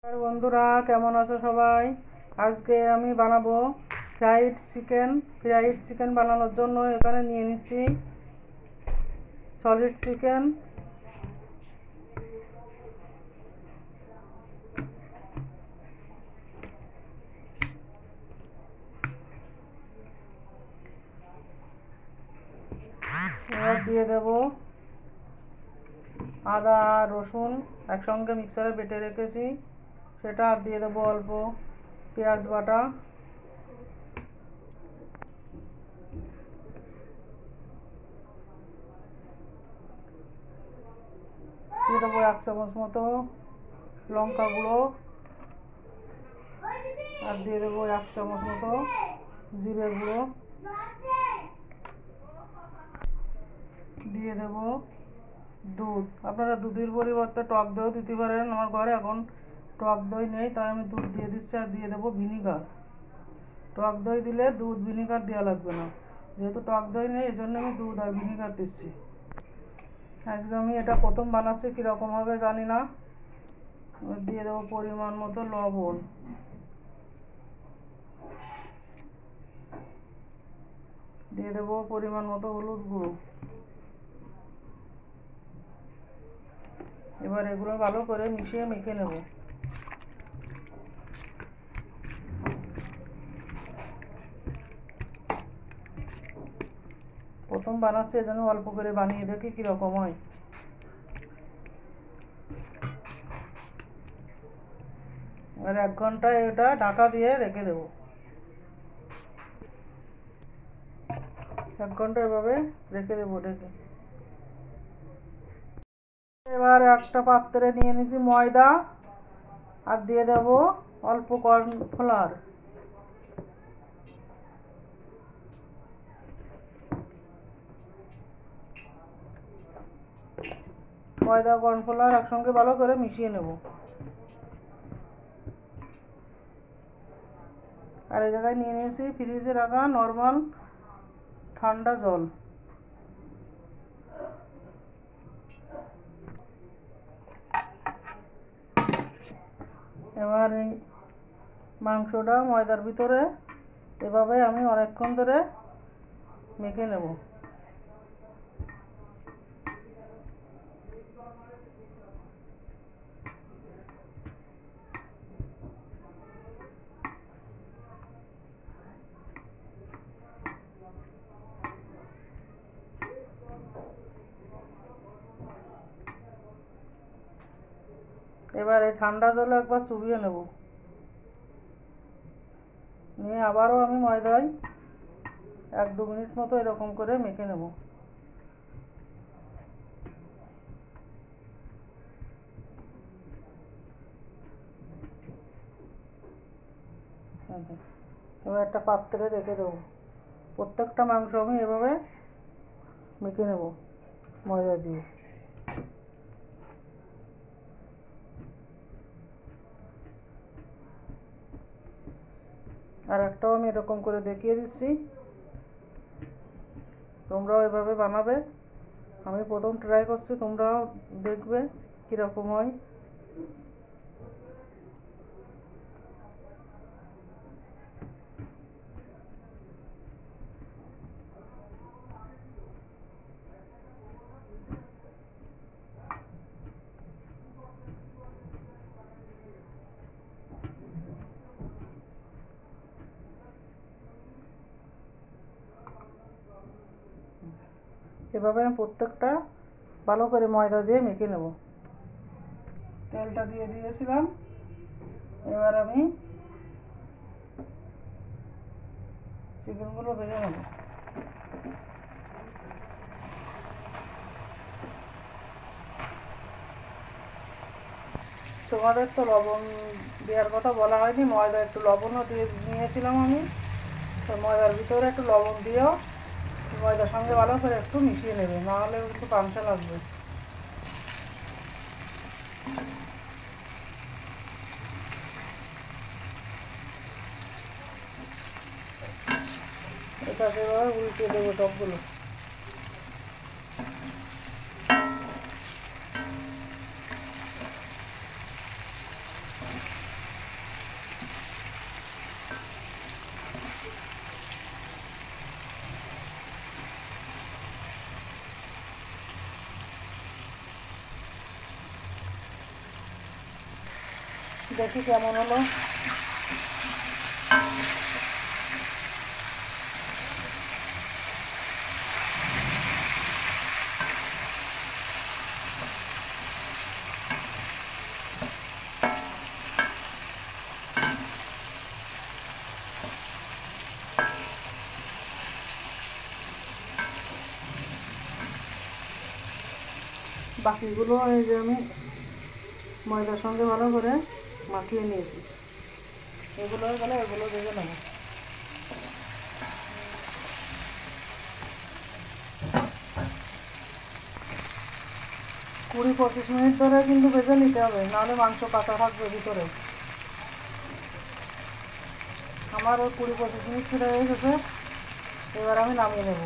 আর বন্ধুরা কেমন আছো সবাই? আজকে আমি বানাবো ফ্রাইড চিকেন বানানোর জন্য এখানে নিয়ে নিচ্ছি সলিড চিকেন। এবার দিয়ে দেব আদা আর রসুন একসঙ্গে মিক্সারে বেটে রেখেছি, সেটা আর দিয়ে দেবো অল্প পেঁয়াজ বাটা, দিয়ে দেবো 1 চামচ মতো লঙ্কা গুঁড়ো, আর দিয়ে দেবো 1 চামচ মতো জিরে গুঁড়ো, দিয়ে দেব দুধ। আপনারা দুধের পরিবর্তে টক দইও দিতে পারেন। আমার ঘরে এখন টক দই নেই, তাই আমি দুধ দিয়ে দিচ্ছি। আর দিয়ে দেবো ভিনিগার। টক দই দিলে দুধ ভিনিগার দেওয়া লাগবে না, যেহেতু টক দই নেই এই জন্য আমি দুধ আর ভিনিগার দিচ্ছি। আজকে আমি এটা প্রথম বানাচ্ছি, কীরকম হবে জানি না। দিয়ে দেবো পরিমাণ মতো লবণ, দিয়ে দেবো পরিমাণ মতো হলুদ গুঁড়ো। এবার এগুলো ভালো করে মিশিয়ে মেখে নেব। প্রথম বানাচ্ছি এজন্য অল্প করে বানিয়ে দেখি কীরকম হয়। আর 1 ঘন্টা এটা ঢাকা দিয়ে রেখে দেবো। 1 ঘন্টা এভাবে রেখে দেবো ঢেকে। এবার একটা পাত্রে নিয়ে নিয়েছি ময়দা, আর দিয়ে দেব অল্প কর্নফ্লাওয়ার। ময়দা কর্নফ্লাওয়ার একসঙ্গে ভালো করে মিশিয়ে নেব। আর এই জায়গায় নিয়ে নিয়েছি ফ্রিজে রাখা নর্মাল ঠান্ডা জল। এবার এই মাংসটা ময়দার ভিতরে এভাবে আমি অনেকক্ষণ ধরে মেখে নেব। এবার এই ঠান্ডা জলে একবার চুবিয়ে নেব, নিয়ে আবারও আমি ময়দায় 1-2 মিনিট মতো এরকম করে মেখে নেব। এবার একটা পাত্রে রেখে দেবো। প্রত্যেকটা মাংস আমি এভাবে মেখে নেব ময়দা দিয়ে। আর একটাও আমি এরকম করে দেখিয়ে দিচ্ছি, তোমরাও এভাবে বানাবে। আমি প্রথম ট্রাই করছি, তোমরাও দেখবে কীরকম হয়। এভাবে আমি প্রত্যেকটা ভালো করে ময়দা দিয়ে মেখে নেব। তেলটা দিয়ে দিয়েছিলাম, এবার আমি চিকেনগুলো ভেজে নেব। তোমাদের তো লবণ দেওয়ার কথা বলা হয়নি, ময়দা একটু লবণও দিয়ে নিয়েছিলাম আমি। তো ময়দার ভিতরে একটু লবণ দিয়েও ময়দার সঙ্গে ভালো করে একটু মিশিয়ে নেবে, নাহলে একটু পাংচা লাগবে। এটাকে এবার উল্টে দেবো সবগুলো। দেখি কেমন হলো। বাকিগুলো এই যে আমি ময়দার সঙ্গে ভালো করে মাখিয়ে নিয়েছি। এগুলো হয়ে গেলে এগুলো ভেজে নেব। 20-25 মিনিট ধরে কিন্তু ভেজে নিতে হবে, নাহলে মাংস কাঁচা থাকবে ভিতরে। আমার ওই 20-25 মিনিট ফিরে হয়ে গেছে, এবার আমি নামিয়ে নেব।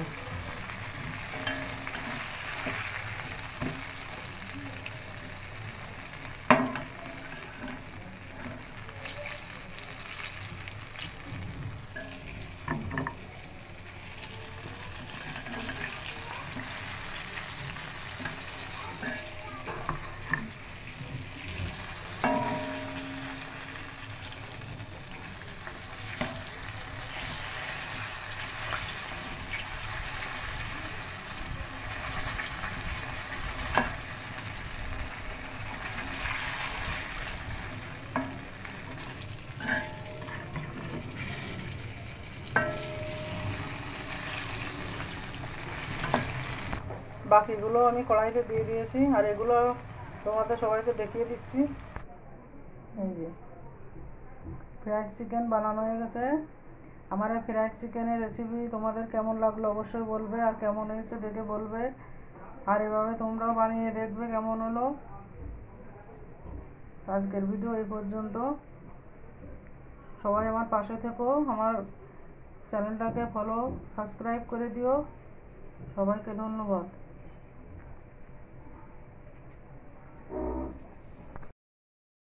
বাকিগুলো আমি কড়াইতে দিয়ে দিয়েছি, আর এগুলো তোমাদের সবাইকে দেখিয়ে দিচ্ছি। এই যে ফ্রাইড চিকেন বানানো হয়ে গেছে। আমার এই ফ্রাইড চিকেনের রেসিপি তোমাদের কেমন লাগলো অবশ্যই বলবে, আর কেমন হয়েছে দেখে বলবে, আর এভাবে তোমরাও বানিয়ে দেখবে কেমন হলো। আজকের ভিডিও এই পর্যন্ত। সবাই আমার পাশে থেকো, আমার চ্যানেলটাকে ফলো সাবস্ক্রাইব করে দিও। সবাইকে ধন্যবাদ।